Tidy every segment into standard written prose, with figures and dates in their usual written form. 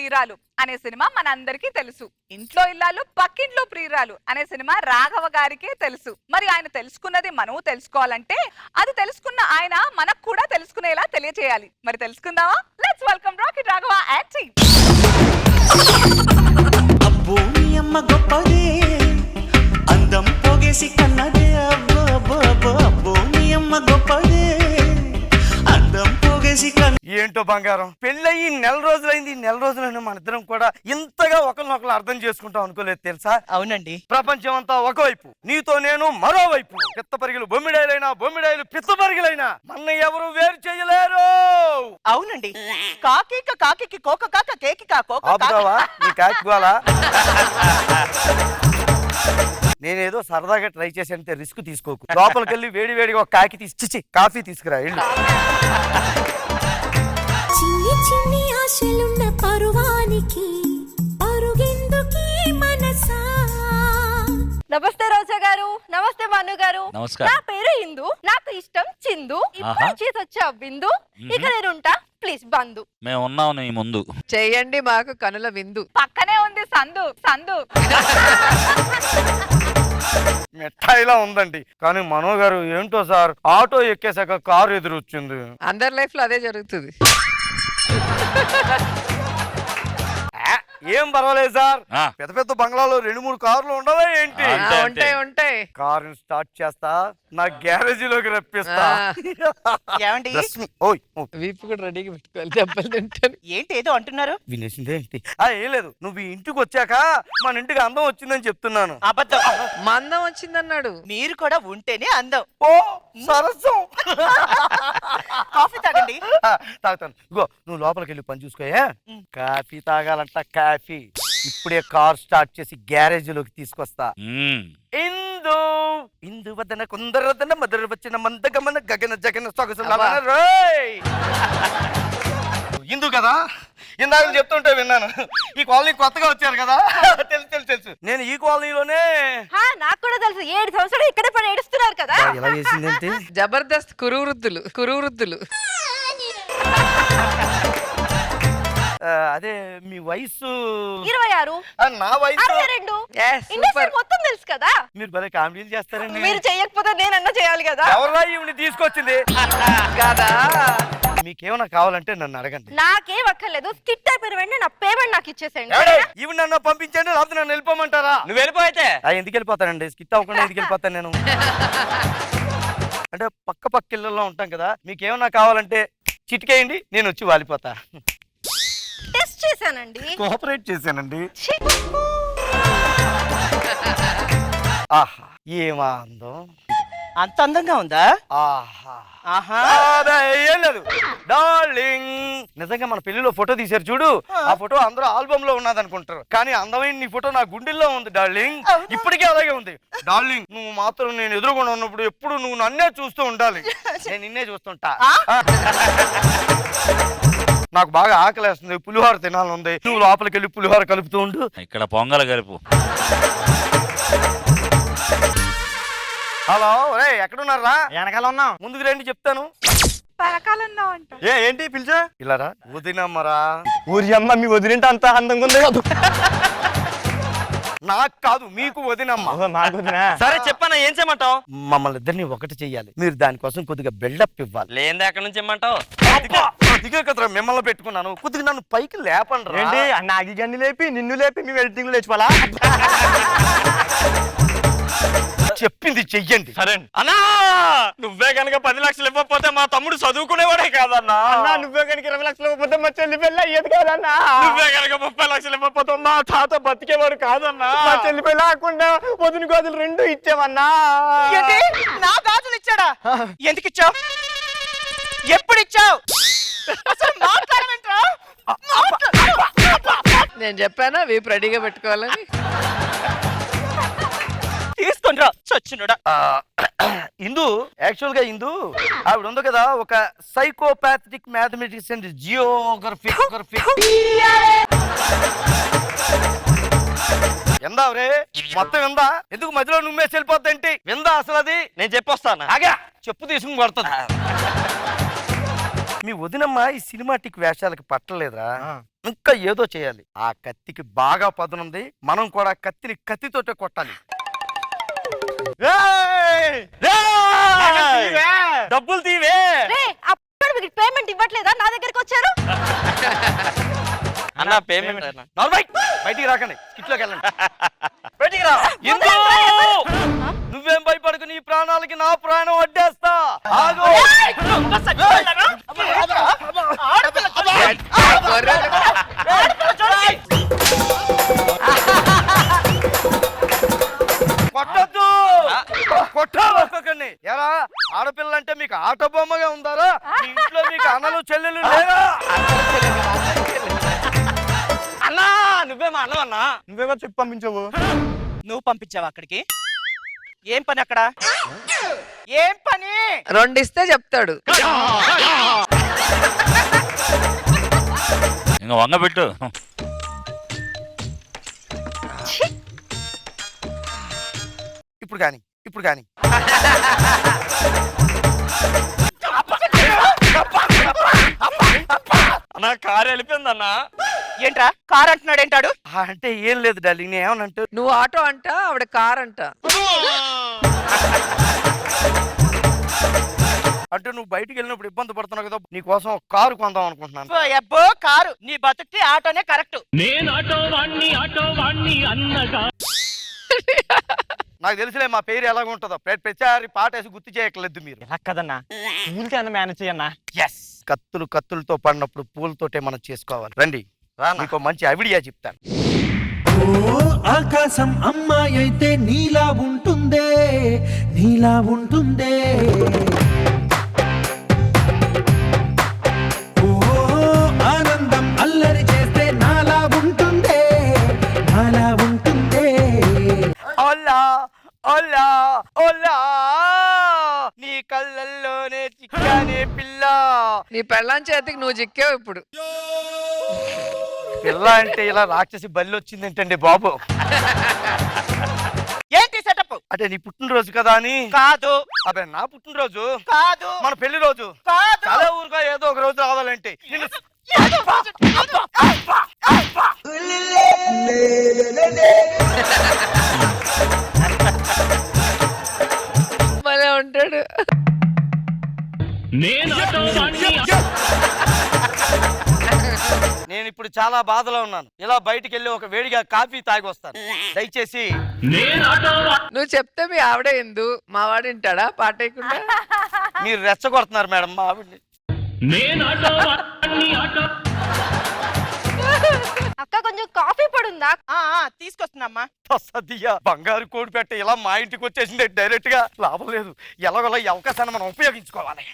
ప్రియురాలు అనే సినిమా మనందరికీ తెలుసు. ఇంట్లో ఇల్లాలు పక్కింట్లో ప్రియురాలు అనే సినిమా రాఘవ గారికే తెలుసు. మరి ఆయన తెలుసుకున్నది మనము తెలుసుకోవాలంటే అది తెలుసుకున్న ఆయన మనకు కూడా తెలుసుకునేలా తెలియజేయాలి. మరి తెలుసుకుందామా? Let's welcome rocket Raghava and team. అబ్బో నీ అమ్మ గొప్పదే అందం పోగేసి కన్నదే అబ్బో అబ్బో అబ్బో అబ్బో నీ అమ్మ గొప్పదే అందం పోగేసి ఏంటో బంగారం పెళ్ళయి నెల రోజులైంది. నెల రోజులైనా మన ఇద్దరం కూడా ఇంతగా ఒకరినొకరు అర్థం చేసుకుంటాం అనుకోలేదు తెలుసా? అవునండి. ప్రపంచం అంతా ఒకవైపు, నీతో నేను మరోవైపు. పిత్త పరిగిలు బొమ్మిడాయలైనా బొమ్మిడాయలు పిత్త పరిగిలైనా మన ఎవరు వేరు చేయలేరు. అవునండి. కాకిక కాకి కోక కాక కేకి కోక ఆపుతావా నీ కాకి గోలా? నేనేదో సరదాగా ట్రై చేసేంత రిస్క్ తీసుకోకు. లోపలికి వెళ్ళి వేడి వేడిగా ఒక కాకి తీసి కాఫీ తీసుకురా ఇల్లు. చిన్ని చిన్ని ఆశలున్న పరువానికి పరుగెందుకీ మనసా. నమస్తే రోజా గారు. నమస్తే మను గారు. నమస్కారం. నా పేరు ఇందు, నాకు ఇష్టం చిందు. ఇప్పుడు చేసి వచ్చా బిందు. ఇక నేనుంటా ప్లీజ్ బంధు. మేము ఉన్నాం నీ ముందు. చేయండి మాకు కనుల విందు. పక్కనే ఉంది సందు సందు. మిఠాయిలా ఉందండి. కానీ మనో గారు ఏంటో సార్, ఆటో ఎక్కేసాక కారు ఎదురు వచ్చింది. అందరి లైఫ్ లో అదే జరుగుతుంది. ఏం పర్వాలేదు సార్. ఆ. పెద్ద పెద్ద బంగ్లాలో 2-3 కార్లు ఉండవా ఏంటి? అంతే. ఉంటాయి. కారు స్టార్ట్ చేస్తా, నా గ్యారేజీలోకి రప్పిస్తా. ఏమండి ఓయ్ వీపు కూడా రెడీగా పెట్టుకోవాలి. దెబ్బలు తింటాను. ఏంటి ఏదో అంటున్నారు? వినేసిందే ఏంటి? ఏం లేదు, నువ్వు ఈ ఇంటికి వచ్చాక మన ఇంటికి అందం వచ్చిందని చెప్తున్నాను. అబద్ధం. మందం వచ్చిందన్నాడు. మీరు కూడా ఉంటేనే అందం. ఓ సరస్సం. కాఫీ తాగండి. తాగుతాను. ఇగో నువ్వు లోపలికి వెళ్ళి పని చూసుకోయా. కాఫీ తాగాలంట కాఫీ. ఇప్పుడే కార్ స్టార్ట్ చేసి గ్యారేజ్ లోకి తీసుకొస్తా. ఇందు ఇందు వదన కుందరదన మధుర వచ్చిన మందగమన గగన జగన సొగసుల రోయ్. ఇందు కదా, ఇందాక చెప్తుంటే విన్నాను. ఈ కాలనీ కొత్తగా వచ్చారు కదా? తెలుసు తెలుసు తెలుసు. నేను ఈ కాలనీలోనే. నాకు కూడా తెలుసు. 7 సంవత్సరాలు ఇక్కడే పడి ఏడుస్తున్నారు కదా. ఎలా చేసిందేంటి? జబర్దస్త్ కురువృద్ధులు. అదే మీ వయసు 26. నా వయసు 62. ఇండస్ట్రీ మొత్తం తెలుసు కదా. మీరు భలే కామెడీలు చేస్తారండి. మీరు చెయ్యకపోతే నేనన్నా చేయాలి కదా. ఎవరా ఈవిని తీసుకొచ్చింది కదా? మీకేమన్నా కావాలంటే నన్ను అడగండి. నాకేం అక్కర్లేదు. స్కిట్ అయిపోయిన వెంటనే నా పేమెంట్ నాకు ఇచ్చేసేయండి. ఈవిడ నన్ను పంపించండి, లేకపోతే నన్ను వెళ్ళిపోమంటారా? నువ్వు వెళ్ళిపోతే ఎందుకు వెళ్ళిపోతానండి? స్కిట్ అవ్వకుండా ఎందుకు వెళ్ళిపోతాను నేను? అంటే పక్క ఇళ్ళల్లో ఉంటాం కదా. మీకేమన్నా కావాలంటే చిటికేయండి, నేను వచ్చి వాలిపోతా. టెస్ట్ చేశానండి. కోఆపరేట్ చేశానండి. ఆహా ఏమా అందం. అంత అందంగా ఉందా? ఆహా ఆహా. ఏం లేదు డార్లింగ్. నిజంగా మన పెళ్లిలో ఫోటో తీశారు చూడు, ఆ ఫోటో అందరూ ఆల్బమ్ లో ఉన్నది అనుకుంటారు. కానీ అందమైన నీ ఫోటో నా గుండెల్లో ఉంది డార్లింగ్. ఇప్పటికే అలాగే ఉంది డార్లింగ్. నువ్వు మాత్రం నేను ఎదురుకుండా ఉన్నప్పుడు ఎప్పుడు నువ్వు నన్నే చూస్తూ ఉండాలి. నేను నిన్నే చూస్తుంటా. నాకు బాగా ఆకలేస్తుంది, పులిహోర తినాలని ఉంది. నువ్వు లోపలికి వెళ్ళి పులిహోర కలుపుతూ ఉండు. ఇక్కడ పొంగల్ కలుపు. హలో రే, ఎక్కడున్నారా? వెనకాల ఉన్నాం. ముందుకు రండి చెప్తాను. పరకాలన్నా అంట. ఏంటి పిలిచా? ఇలారా వదినమ్మరా. ఊరి అమ్మ మీ వదిలింటే అంత అందంగా ఉంది. నాకు కాదు, మీకు వదినమ్మ. సరే చెప్పన్నా, ఏం చేయమంటావు? మమ్మల్ని ఇద్దరిని ఒకటి చెయ్యాలి. మీరు దానికోసం కొద్దిగా బిల్డప్ ఇవ్వాలి. లేదే ఎక్కడి నుంచి ఇమ్మంటావు? అందుకే కదరా మిమ్మల్ని పెట్టుకున్నాను. కొద్దిగా నన్ను పైకి లేపండి. ఏంటి నాగి గన్ని లేపి నిన్ను లేపి మీ వెయిటింగ్ లేచిపోలా? చెప్పింది చెయ్యండి. సరే అన్నా, నువ్వే కనుక 10 లక్షలు ఇవ్వకపోతే మా తమ్ముడు చదువుకునేవాడే కాదన్నా. అన్నా నువ్వే కనుక 20 లక్షలు ఇవ్వకపోతే మా చెల్లి పెళ్ళి అయ్యేది కాదన్నా. నువ్వే కనుక 30 లక్షలు ఇవ్వకపోతే మా తాత బతికేవాడు కాదన్నా. మా చెల్లి పెళ్ళి ఆకుండా వదిన గోదులు 2 ఇచ్చావన్నా. నా గాజులు ఇచ్చాడా? ఎందుకు ఇచ్చావు? ఎప్పుడు ఇచ్చావు? నేను చెప్పానా వీపు రెడీగా పెట్టుకోవాలని. తీసుకుంటా చచ్చునుడా. ఇందు యాక్చువల్ గా ఇందు ఆవిడ ఉంది కదా, ఒక సైకోపాథటిక్ మ్యాథమెటిక్స్ అండ్ జియోగ్రఫీ. ఎందావరే మొత్తం విందా? ఎందుకు మధ్యలో నువ్వేసి వెళ్ళిపోద్దేంటి? విందా అసలు? అది నేను చెప్పొస్తాను. ఆగా చెప్పు తీసుకుని కొడుతుంది. మీ వదినమ్మ ఈ సినిమాటిక్ వేషాలకి పట్టలేదురా. ఇంకా ఏదో చేయాలి. ఆ కత్తికి బాగా పదునుంది, మనం కూడా కత్తిని కత్తితోటే కొట్టాలి. డబ్బులు తీవే. రే అప్పుడు మీకు పేమెంట్ ఇవ్వట్లేదా నా దగ్గరికి వచ్చారు? అన్న పేమెంట్ అన్న. నార్మల్ బయటికి రాకండి, స్కిట్లోకి వెళ్ళండి. బయటికి రా. ఇందు! నువ్వేం భయపడకు, నీ ప్రాణాలకి నా ప్రాణం అడ్డేస్తా. ఆగు. కొట్టద్దు, కొట్టాలనుకోకండి. ఎరా ఆడపిల్లంటే మీకు ఆట బొమ్మగా ఉందారా? మీ ఇంట్లో మీకు అన్నలు చెల్లెలు లేరా? అన్నా నువ్వే మా అన్నవన్నా. నువ్వేమో చెప్పి పంపించవు. నువ్వు పంపించావు అక్కడికి? ఏం పని అక్కడ? ఏం పని? రెండిస్తే చెప్తాడు. ఇంకా వంగబెట్టు. ఇప్పుడు కానీ, ఇప్పుడు కానీ. అన్నా కారు వెళ్ళిపోయింది అన్నా. ఏంట్రా కార్ అంటున్నాడు ఏంటాడు? అంటే ఏం లేదు డార్లింగ్, నేను ఏమనంటే నువ్వు ఆటో అంట, ఆవిడ కార్ అంట. అంటే నువ్వు బయటికి వెళ్ళినప్పుడు ఇబ్బంది పడుతున్నావు కదా, నీ కోసం ఒక కారు కొందాం అనుకుంటున్నాను. అబ్బో కారు, నీ బతుక్కి ఆటోనే కరెక్ట్. నాకు తెలిసిలే మా పేరు ఎలాగుంటుందో, ప్రతిసారి పాట వేసి గుర్తు చేయట్లేదు మీరు. ఎలా కదన్నా, పూలతో మేనేజ్ చేయన్నా. ఎస్, కత్తులు కత్తులతో పడినప్పుడు పూలతోటే మనం చేసుకోవాలి. రండి, మీకు మంచి ఐడియా చెప్తాను. ఓ ఆకాశం అమ్మాయి అయితే నీలా ఉంటుందే, నీలా ఉంటుందే. ఓ ఆనందం అల్లరి చేస్తే నాలా ఉంటుందే, నాలా ఉంటుందే. ఓలా ఓలా ఓలా, నీ కళ్ళల్లోనే చిక్కానే పిల్ల. నీ పెళ్ళాం చేతికి నువ్వు చిక్కావు ఇప్పుడు. పిల్ల అంటే ఇలా రాక్షసి బల్లి వచ్చింది ఏంటండి బాబు? ఏంటి సెటప్? అంటే నీ పుట్టినరోజు కదా అని కాదు. అదే నా పుట్టినరోజు కాదు. మన పెళ్లి రోజు కాదు. చాలా ఊరుగా ఏదో ఒక రోజు రావాలంటే నిన్ను భలే ఉంటాడు. నేను ఇప్పుడు చాలా బాధలో ఉన్నాను. ఇలా బయటికి వెళ్ళి ఒక వేడిగా కాఫీ తాగి వస్తాను. దయచేసి నువ్వు చెప్తే మీ ఆవిడ ఎందు మావాడు వింటాడా పాట వేయకుండా? మీరు రెచ్చగొడుతున్నారు మేడం మా ఆవిడ్ని. అక్క కొంచెం కాఫీ పడుందా? తీసుకొస్తున్నామ్మా. సద్దియా బంగారు కోడి పెట్ట ఇలా మా ఇంటికి వచ్చేసింది డైరెక్ట్ గా. లాభం లేదు, ఎలాగోలా ఈ అవకాశాన్ని మనం ఉపయోగించుకోవాలి.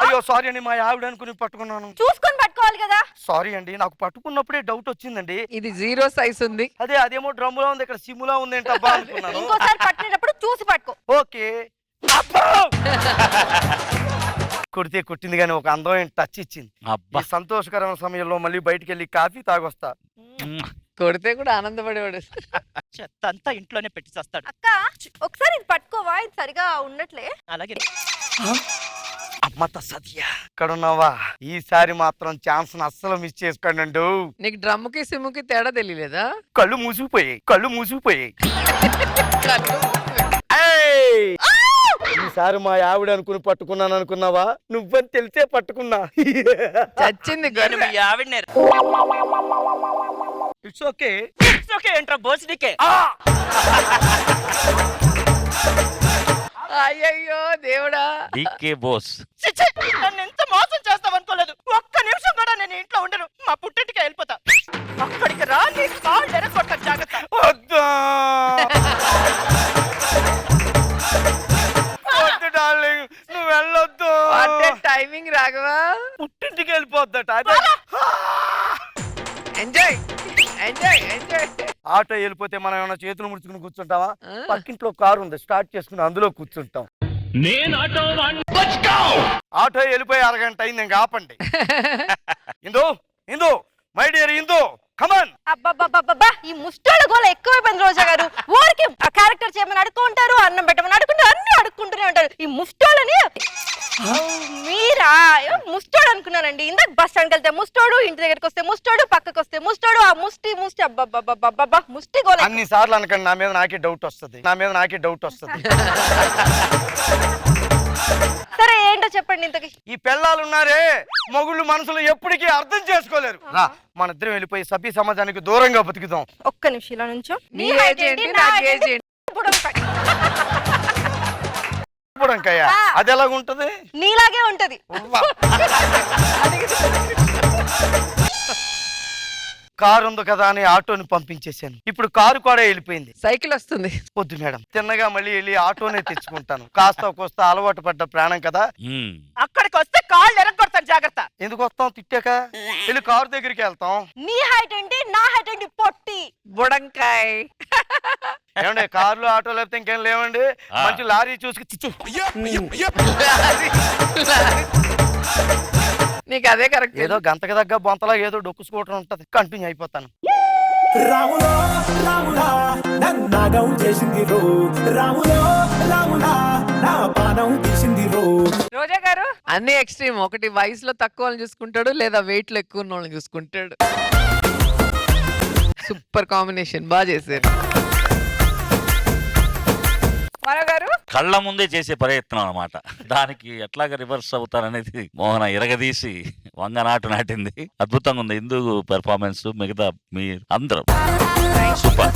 అయ్యో సారీ అండి, మా ఆవిడ అనుకుని పట్టుకున్నాను. చూసుకొని పట్టుకోవాలి కదా. సారీ అండి, నాకు పట్టుకున్నప్పుడే డౌట్ వచ్చిందండి. ఇది 0 సైజ్ ఉంది. అదేమో డ్రమ్ములా ఉంది, ఇక్కడ సిమ్ములా ఉంది ఏంటబ్బా అనుకున్నాను. ఇంకోసారి పట్టినప్పుడు చూసి పట్టుకో. ఓకే. కొడితే కొట్టింది కానీ ఒక అందమైన టచ్ ఇచ్చింది. ఈ సంతోషకరమైన సమయంలో మళ్ళీ బయటికి వెళ్ళి కాఫీ తాగొస్తా. కొడితే కూడా ఆనందపడేవాడు. చెత్త అంతా ఇంట్లోనే పెట్టి చేస్తాడు. అక్క ఒకసారి ఇది పట్టుకోవా, ఇది సరిగా ఉండట్లే. అలాగే. అమ్మత సత్య ఇక్కడ ఉన్నావా? ఈసారి మాత్రం ఛాన్స్ అస్సలు మిస్ చేసుకోండి. నీకు డ్రమ్ముకి సిమ్ముకి తేడా తెలియలేదా? కళ్ళు మూసిపోయాయి. ఈసారి మా ఆవిడ అనుకుని పట్టుకున్నాను అనుకున్నావా? నువ్వని తెలిసే పట్టుకున్నా. చచ్చింది నేను మీ ఆవిడనే. It's okay. ఇట్స్ ఓకే ఏంట్రా బోసిడికే? అయ్యయ్యో దేవుడా. డీకే బోస్. నన్ను ఎంత మోసం చేస్తావు అనుకోలేదు. ఒక్క నిమిషం కూడా నేను ఇంట్లో ఉండను. మా పుట్టింటికి వెళ్ళిపోతా. అక్కడికి రా, నీ కాళ్ళు ఎరగొట్ట జాగ్రత్త. వద్దు డార్లింగ్, నువ్వు వెళ్ళొద్దు. టైమింగ్ రాఘవా. పుట్టింటికి వెళ్ళిపోద్దట. ఎంజాయ్. ఆటో వెళ్ళిపోతే మనం ఏమైనా చేతులు ముడుచుకుని కూర్చుంటావా? పక్కింట్లో కారు ఉంది, స్టార్ట్ చేసుకుని అందులో కూర్చుంటాం. ఆటో వెళ్ళిపోయి అరగంట అయింది, ఇంకా ఆపండి. ఇందు మై డియర్ ఇందు, కమాన్. అబ్బబ్బబ్బబ్బా, ఈ ముష్టోళ్ళ గోల ఎక్కువైపోయింది రోజా గారు. ఊరికి క్యారెక్టర్ చేయమని అడుక్కుంటారు, అన్నం పెట్టమని అడుక్కుంటారు, అన్ని అడుక్కుంటూనే ఉంటారు. ఈ ముష్టోళ్ళని చెప్తున్నానండి. ఇందాక బస్ స్టాండ్కి వెళ్తే ముస్టోడు, ఇంటి దగ్గరికి వస్తే ముస్టోడు, పక్కకి వస్తే ముస్టోడు, ఆ ముష్టి అబ్బబ్బబ్బబ్బబ్బబ్బా ముష్టి గోల. అన్ని సార్లు అనకండి, నా మీద నాకే డౌట్ వస్తుంది. సరే ఏంటో చెప్పండి ఇంతకి. ఈ పెళ్ళాలు ఉన్నారే మొగుళ్ళు మనసులు ఎప్పటికీ అర్థం చేసుకోలేరు. రా మన ఇద్దరం వెళ్ళిపోయి సభ్య సమాజానికి దూరంగా బతుకుదాం. ఒక్క నిమిషం ఇలా నుంచో. నీ ఏజ్ ఏంటి, నా ఏజ్ ఏంటి? బుడంకాయ అది ఎలాగుంటది? నీలాగే ఉంటది. ఉవ్వ. కారు ఉంది కదా అని ఆటోని పంపించేశాను. ఇప్పుడు కారు కూడా వెళ్ళిపోయింది. సైకిల్ వస్తుంది. వద్దు మేడం, తిన్నగా మళ్ళీ వెళ్ళి ఆటోనే తెచ్చుకుంటాను. కాస్త కోస్త అలవాటు పడ్డ ప్రాణం కదా. అక్కడికి వస్తే కాళ్ళు ఎరగొడతాను జాగ్రత్త. ఎందుకు వస్తాం? తిట్టాక వెళ్ళి కారు దగ్గరికి వెళ్తాం. నీ హైట్ ఏంటి, నా హైట్ ఏంటి? పొట్టి బుడంకాయ్. ఏమండి కారులో ఆటో లేకపోతే ఇంకేం లేవండి. మంచి లారీ చూసుకు చిచ్చు. నీకు అదే కరెక్ట్. ఏదో గంతకి దగ్గర బొంతలా ఏదో డొక్కు స్కూటర్ ఉంటది. కంటిన్యూ అయిపోతాను. రాములో రాములా నన్నాగం చేసింది రో, రాములో రాములా నా పానం తీసింది రో. రోజా గారు అన్ని ఎక్స్ట్రీమ్. ఒకటి వయసులో తక్కువ వాళ్ళని చూసుకుంటాడు, లేదా వెయిట్ లో ఎక్కువ ఉన్న వాళ్ళని చూసుకుంటాడు. సూపర్ కాంబినేషన్, బాగా చేశారు. మనో గారు కళ్ళ ముందే చేసే ప్రయత్నం అన్నమాట. దానికి ఎట్లాగా రివర్స్ అవుతారనేది మోహన ఇరగదీసి వంగనాటు నాటింది. అద్భుతంగా ఉంది ఇందు పెర్ఫార్మెన్స్. మిగతా మీ అందరూ సూపర్.